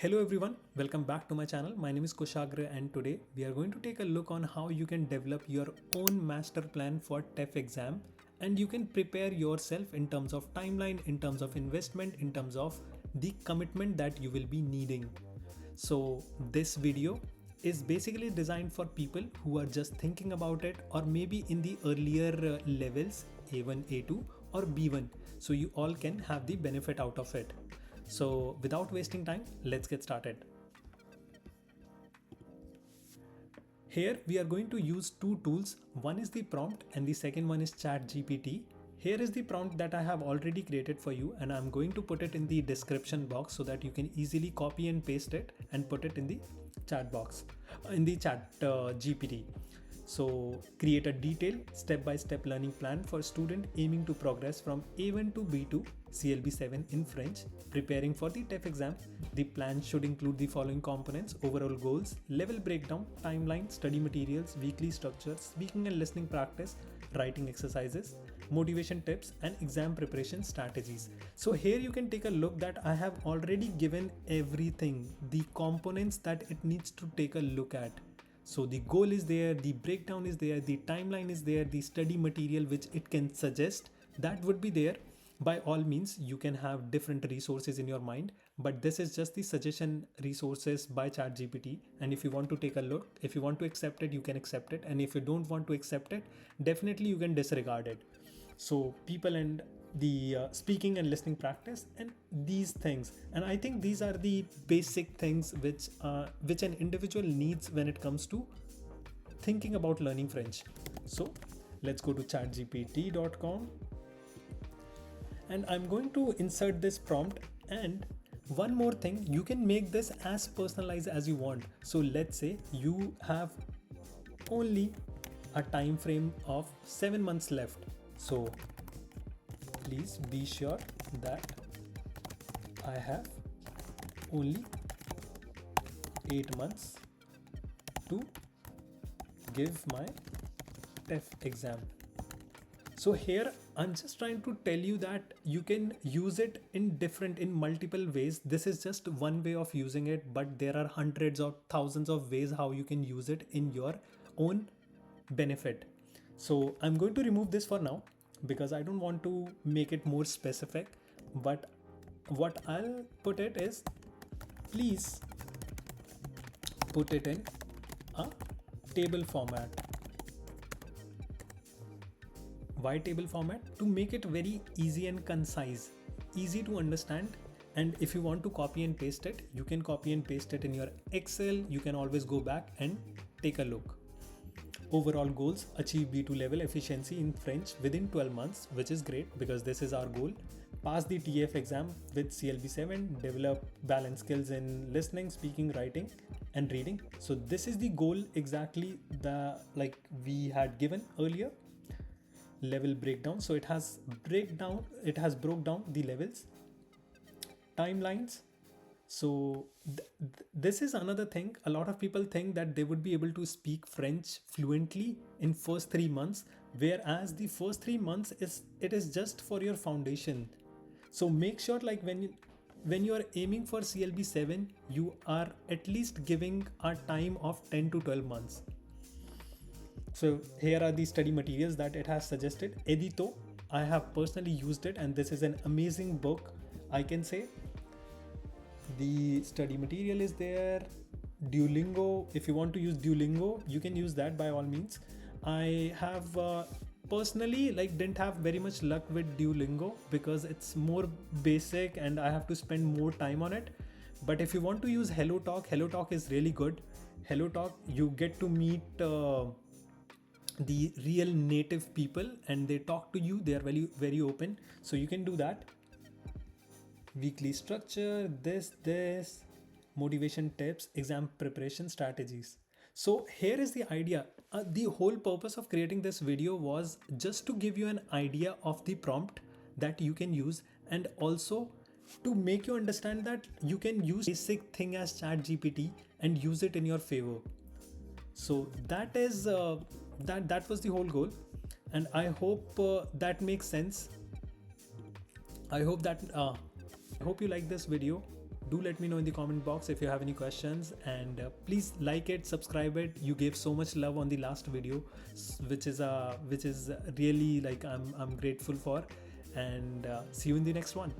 Hello everyone, welcome back to my channel. My name is Kushagra and today we are going to take a look on how you can develop your own master plan for TEF exam and you can prepare yourself in terms of timeline, in terms of investment, in terms of the commitment that you will be needing. So this video is basically designed for people who are just thinking about it or maybe in the earlier levels A1, A2 or B1. So you all can have the benefit out of it. So without wasting time, let's get started. Here we are going to use two tools. One is the prompt and the second one is ChatGPT. Here is the prompt that I have already created for you and I'm going to put it in the description box so that you can easily copy and paste it and put it in the chat box, in the chat GPT. So create a detailed step-by-step learning plan for student aiming to progress from A1 to B2 CLB7 in French, preparing for the TEF exam. The plan should include the following components: overall goals, level breakdown, timeline, study materials, weekly structure, speaking and listening practice, writing exercises, motivation tips and exam preparation strategies. So here you can take a look that I have already given everything, the components that it needs to take a look at. So the goal is there, the breakdown is there, the timeline is there, the study material which it can suggest, that would be there. By all means, you can have different resources in your mind, but this is just the suggestion resources by ChatGPT. And if you want to take a look, if you want to accept it, you can accept it. And if you don't want to accept it, definitely you can disregard it. So people and the speaking and listening practice and these things, and I think these are the basic things which an individual needs when it comes to thinking about learning French. So let's go to chatgpt.com and I'm going to insert this prompt. And one more thing, you can make this as personalized as you want. So let's say you have only a time frame of 7 months left. So please be sure that I have only 8 months to give my TEF exam. So here I'm just trying to tell you that you can use it in multiple ways. This is just one way of using it, but there are hundreds or thousands of ways how you can use it in your own benefit. So I'm going to remove this for now because I don't want to make it more specific, but what I'll put it is, please put it in a table format. Why table format? To make it very easy and concise, easy to understand. And if you want to copy and paste it, you can copy and paste it in your Excel. You can always go back and take a look. Overall goals: achieve B2 level efficiency in French within 12 months, which is great because this is our goal. Pass the TEF exam with CLB7, develop balanced skills in listening, speaking, writing and reading. So this is the goal exactly like we had given earlier. Level breakdown. So it has broke down the levels, timelines. So this is another thing. A lot of people think that they would be able to speak French fluently in first 3 months, whereas the first 3 months is just for your foundation. So make sure, like when you are aiming for CLB7, you are at least giving a time of 10 to 12 months. So here are the study materials that it has suggested. Edito, I have personally used it and this is an amazing book, I can say. The study material is there. Duolingo, if you want to use Duolingo, you can use that by all means. I have personally didn't have very much luck with Duolingo because it's more basic and I have to spend more time on it. But if you want to use HelloTalk is really good. HelloTalk, you get to meet the real native people and they talk to you. They are very, very open. So you can do that. Weekly structure, this, motivation tips, exam preparation strategies. So here is the idea. The whole purpose of creating this video was just to give you an idea of the prompt that you can use and also to make you understand that you can use basic thing as ChatGPT and use it in your favor. So that is that was the whole goal, and I hope that makes sense. I hope you like this video. Do let me know in the comment box if you have any questions, and please like it, subscribe it. You gave so much love on the last video, which is really like I'm grateful for. And see you in the next one.